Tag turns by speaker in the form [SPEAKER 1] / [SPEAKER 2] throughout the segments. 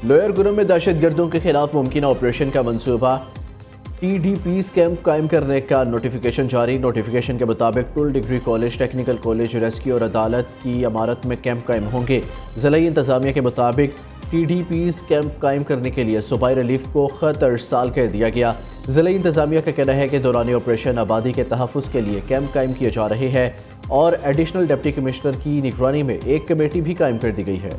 [SPEAKER 1] Lower Guram में दहशतगर्दों के खिलाफ मुमकिन ऑपरेशन का मंसूबा। TDPs कैंप कायम करने का नोटिफिकेशन जारी। नोटिफिकेशन के मुताबिक tool degree college, technical college, rescue और अदालत की इमारत में कैंप कायम होंगे। ज़िला इंतज़ामिया के मुताबिक TDPs कैंप कायम करने के लिए सूबाई रिलीफ को खत अरसाल कर दिया गया। ज़िला इंतज़ामिया का कहना है कि दौरान ऑपरेशन आबादी के तहफ़्फ़ुज़ के लिए कैंप कायम किए जा रहे हैं और एडिशनल डिप्टी कमिश्नर की निगरानी में एक कमेटी भी कायम कर दी गई है।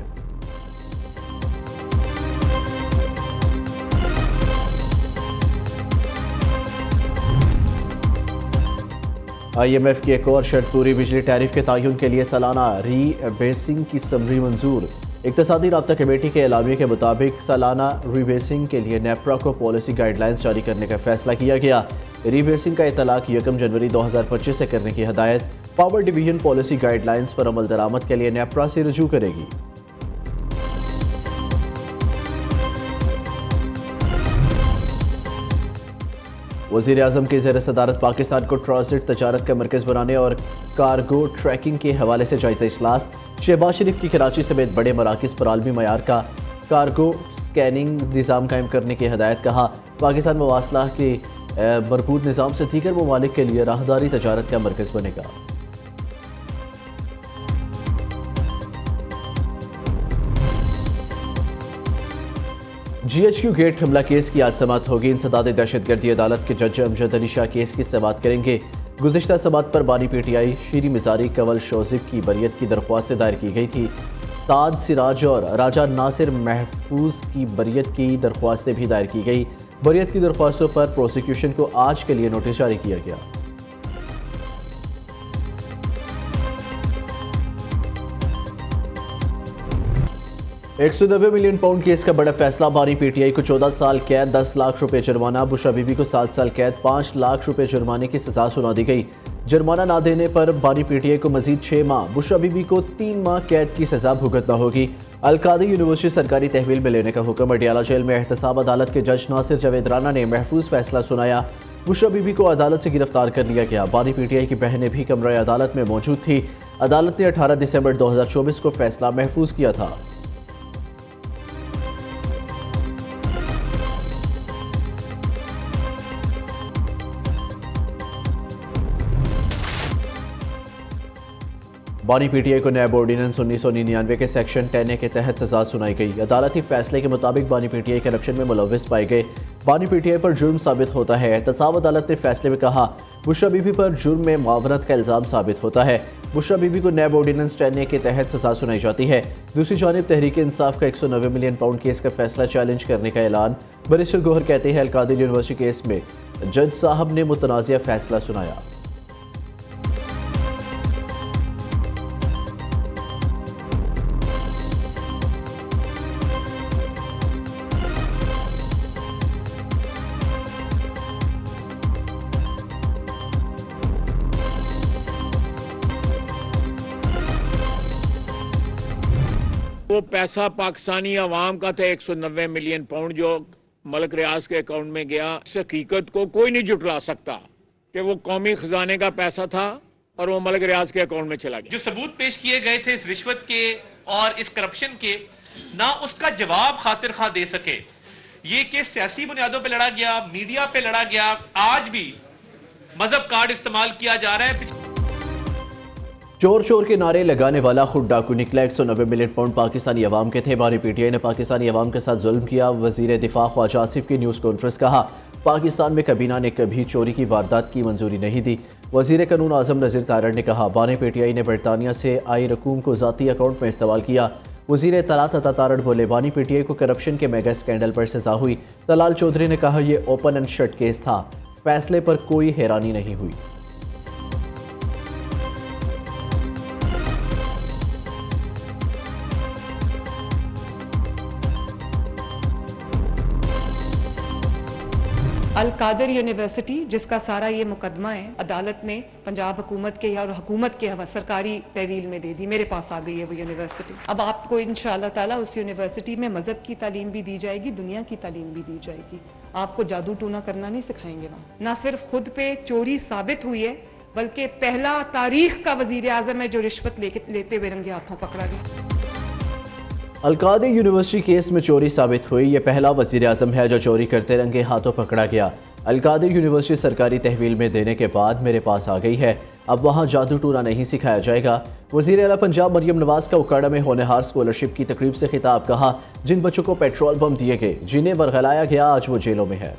[SPEAKER 1] IMF की एक और शर्त पूरी। बिजली टैरिफ के तयन के लिए सालाना रीबेसिंग की समरी मंजूर। इक़्तिसादी राब्ता कमेटी के एलामिया के मुताबिक सालाना रीबेसिंग के लिए नेपरा को पॉलिसी गाइडलाइंस जारी करने का फैसला किया गया। रीबेसिंग का इतलाक 1 जनवरी 2025 से करने की हदायत पावर डिवीजन पॉलिसी गाइडलाइंस पर अमल दरामद के लिए नेपरा से रजू करेगी। वज़ीर-ए-आज़म की ज़ेर सदारत पाकिस्तान को ट्रांजिट तजारत का मरकज़ बनाने और कार्गो ट्रैकिंग के हवाले से जायज़ा इजलास। शहबाज शरीफ की कराची समेत बड़े मराकिज़ पर आलमी मयार का कार्गो स्कैनिंग निज़ाम कायम करने की हदायत। कहा, पाकिस्तान मवासला के मरबूत निज़ाम से दीगर ममालिक के लिए राहदारी तजारत का मरकज़ बनेगा। GHQ गेट हमला केस की आज समाअत होगी। इंसदाद दहशतगर्दी अदालत के जज अमजद अली शाह केस की समाअत करेंगे। गुज़िश्ता समाअत पर बानी PTI शीरी मिजारी, कंवल शोजिब की बरियत की दरख्वास्त दायर की गई थी। ताज सिराज और राजा नासिर महफूज की बरियत की दरख्वास्तें भी दायर की गई। बरियत की दरख्वास्तों पर प्रोसिक्यूशन को आज के लिए नोटिस जारी किया गया। £190 मिलियन केस का बड़ा फैसला। बानी PTI को 14 साल कैद, 10 लाख रुपए जुर्माना। बुशरा बीबी को 7 साल कैद, 5 लाख रुपए जुर्माने की सजा सुना दी गई। जुर्माना ना देने पर बानी PTI को मजीद 6 माह, बुशरा बीबी को 3 माह कैद की सजा भुगतना होगी। अलकादी यूनिवर्सिटी सरकारी तहवील में लेने का हुक्म। अडियाला जेल में एहतसाब अदालत के जज नासिर जावेद राना ने महफूज फैसला सुनाया। बुशरा बीबी को अदालत से गिरफ्तार कर लिया गया। बानी PTI की बहनें भी कमरा अदालत में मौजूद थी। अदालत ने 18 दिसंबर 2024 को फैसला महफूज किया था। बानी PTI को नैब ऑर्डिनेंस 1999 के सेक्शन 10A के तहत सजा सुनाई गई। अदालती फैसले के मुताबिक बानी PTI करप्शन में मुलव्विस पाए गए। बानी PTI पर जुर्म साबित होता है। एहतसाब अदालत ने फैसले में कहा, बुशरा बीबी पर जुर्म में मुआवनत का इल्ज़ाम साबित होता है। बुशरा बीबी को नैब ऑर्डिनेंस 10A के तहत सजा सुनाई जाती है। दूसरी जानिब तहरीक इंसाफ का £190 मिलियन केस का फैसला चैलेंज करने का ऐलान। बैरिस्टर गौहर कहते हैं, अलकादी यूनिवर्सिटी केस में जज साहब ने मुतनाज़िया फैसला सुनाया।
[SPEAKER 2] वो पैसा पाकिस्तानी अवाम का था £190 मिलियन जो मलिक रियाज के अकाउंट में गया। इस हकीकत को कोई नहीं जुटला सकता कि वो कौमी खजाने का पैसा था और वो मलिक रियाज के अकाउंट में चला गया।
[SPEAKER 3] जो सबूत पेश किए गए थे इस रिश्वत के और इस करप्शन के, ना उसका जवाब खातिर खा दे सके। ये केस सियासी बुनियादों पे लड़ा गया, मीडिया पे लड़ा गया। आज भी मजहब कार्ड इस्तेमाल किया जा रहा है।
[SPEAKER 1] चोर चोर के नारे लगाने वाला खुद डाकू निकला। £190 मिलियन पाकिस्तानी अवाम के थे। बानी PTI ने पाकिस्तानी अवाम के साथ जुल्म किया। वजीर दिफा ख्वाजा आसिफ की न्यूज़ कॉन्फ्रेंस। कहा, पाकिस्तान में कबीना ने कभी चोरी की वारदात की मंजूरी नहीं दी। वजीर कानून आजम नज़ीर तारड़ ने कहा, बानी PTI ने बरतानिया से आई रकूम को ज़ाती अकाउंट में इस्तेमाल किया। वजीर इत्तलात अता तारड़ बोले, बानी PTI को करप्शन के मेगा स्कैंडल पर सजा हुई। तलाल चौधरी ने कहा, यह ओपन एंड शट केस था, फैसले पर कोई हैरानी नहीं हुई।
[SPEAKER 4] अल-कादर यूनिवर्सिटी, जिसका सारा ये मुकदमा है, अदालत ने पंजाब हुकूमत के और हुकूमत के सरकारी तहवील में दे दी। मेरे पास आ गई है वो यूनिवर्सिटी। अब आपको इंशाअल्लाह ताला उस यूनिवर्सिटी में मजहब की तालीम भी दी जाएगी, दुनिया की तालीम भी दी जाएगी। आपको जादू टूना करना नहीं सिखाएंगे वहाँ। ना सिर्फ खुद पे चोरी साबित हुई है, बल्कि पहला तारीख का वजीर आजम है जो रिश्वत लेते हुए रंगे हाथों पकड़ा गया।
[SPEAKER 1] अलकादे यूनिवर्सिटी केस में चोरी साबित हुई। ये पहला वज़ीर आज़म है जो चोरी करते रंगे हाथों पकड़ा गया। अलकादे यूनिवर्सिटी सरकारी तहवील में देने के बाद मेरे पास आ गई है। अब वहाँ जादू टूना नहीं सिखाया जाएगा। वज़ीर आला पंजाब मरियम नवाज का उकाड़ा में होनहार स्कॉलरशिप की तकरीब से खिताब। कहा, जिन बच्चों को पेट्रोल बम दिए गए, जिन्हें बरगलाया गया, आज वो जेलों में है।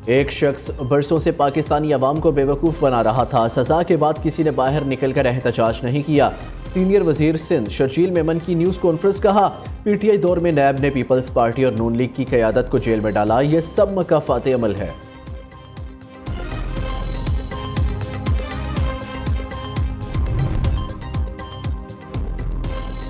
[SPEAKER 1] एक शख्स बरसों से पाकिस्तानी अवाम को बेवकूफ़ बना रहा था। सजा के बाद किसी ने बाहर निकलकर एहतजाज नहीं किया। सीनियर वजीर सिंध शर्जील मेमन की न्यूज़ कॉन्फ्रेंस। कहा, पीटीआई दौर में नैब ने पीपल्स पार्टी और नून लीग की क़यादत को जेल में डाला। यह सब मकाफात अमल है।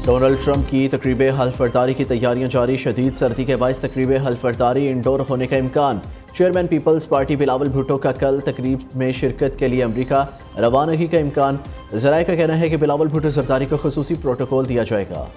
[SPEAKER 1] डोनाल्ड ट्रंप की तकरीब हल्फबर्दारी की तैयारियां जारी। शदीद सर्दी के बायस तकरीब हल्फबर्दारी इंडोर होने का इम्कान। चेयरमैन पीपल्स पार्टी बिलावल भुट्टो का कल तकरीब में शिरकत के लिए अमरीका रवानगी का इम्कान। ज़राए का कहना है कि बिलावल भुट्टो जरदारी को खुसूसी प्रोटोकॉल दिया जाएगा।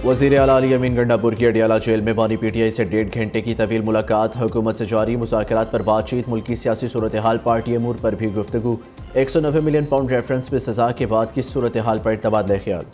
[SPEAKER 1] वज़ीर आला अली अमीन गंडापुर की अडियाला जेल में बानी पीटीआई से 1.5 घंटे की तवील मुलाकात। हुकूमत से जारी मुज़ाकरात पर बातचीत। मुल्की सियासी सूरत हाल, पार्टी अमूर पर भी गुफ्तगू। 190 मिलियन पाउंड रेफरेंस में सजा के बाद की सूरत हाल पर तबादला ख्याल।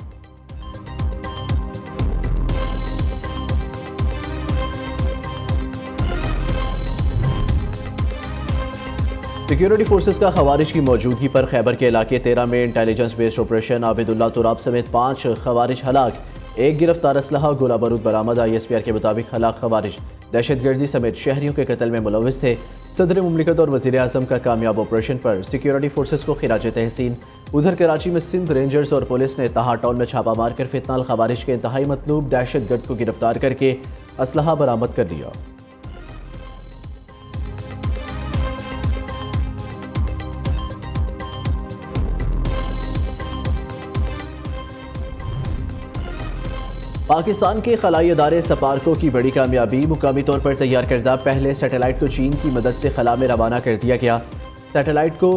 [SPEAKER 1] सिक्योरिटी फोर्सेस का खवारिज की मौजूदगी पर खैबर के इलाके 13 में इंटेलिजेंस बेस्ड ऑपरेशन। आबिदुल्ला तुराब समेत 5 खवारिज हलाक। एक गिरफ्तार असलहा गोला बारूद बरामद। ISPR के मुताबिक हलाक खवारिज दहशतगर्दी समेत शहरियों के कत्ल में मुलविस थे। सदर मुमलिकत और वज़ीर आज़म का कामयाब ऑपरेशन पर सिक्योरिटी फोर्सेस को खिराज तहसीन। उधर कराची में सिंध रेंजर्स और पुलिस ने तहा टाउन में छापा मारकर फितनाल खवारिज के इंतहाई मतलूब दहशतगर्द को गिरफ्तार करके असलहा बरामद कर लिया। पाकिस्तान के खलाई अदारे सपार्को की बड़ी कामयाबी। मुकामी तौर पर तैयार करदा पहले सैटेलाइट को चीन की मदद से खला में रवाना कर दिया गया। सैटेलाइट को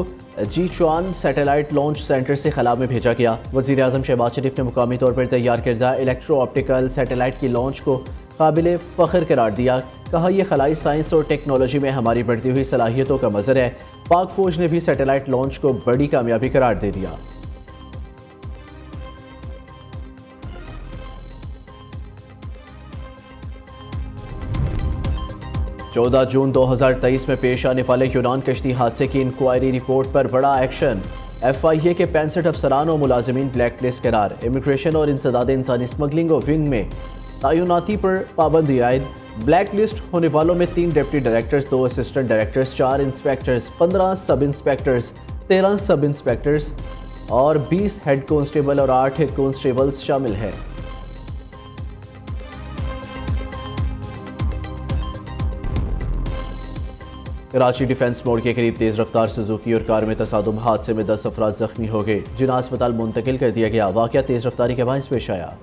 [SPEAKER 1] जीचुआन सैटेलाइट लॉन्च सेंटर से खला में भेजा गया। वज़ीर आज़म शहबाज शरीफ ने मुकामी तौर पर तैयार करदा इलेक्ट्रो ऑप्टिकल सैटेलाइट की लॉन्च को काबिल फ़ख्र करार दिया। कहा, यह खलाई साइंस और टेक्नोलॉजी में हमारी बढ़ती हुई सलाहियतों का मज़र है। पाक फ़ौज ने भी सैटेलाइट लॉन्च को बड़ी कामयाबी करार दे दिया। 14 जून 2023 में पेश आने वाले यूनान कश्ती हादसे की इंक्वायरी रिपोर्ट पर बड़ा एक्शन। FIA के 65 अफसरान और मुलाजिमीन ब्लैक लिस्ट करार। इमिग्रेशन और इंसदाद इंसानी स्मगलिंग और विंग में तैनाती पर पाबंदी आयद। ब्लैक लिस्ट होने वालों में 3 deputy directors, 2 assistant directors, 4 inspectors, 15 सब इंस्पेक्टर्स, 13 सब इंस्पेक्टर्स और 20 हेड कांस्टेबल और 8 कांस्टेबल्स शामिल हैं। कराची डिफेंस मोड़ के करीब तेज रफ्तार सुजुकी और कार में तसादुम हादसे में 10 अफराद जख्मी हो गए, जिन्हें अस्पताल मुंतकिल कर दिया गया। वाकया तेज रफ्तारी के बायस पेश आया।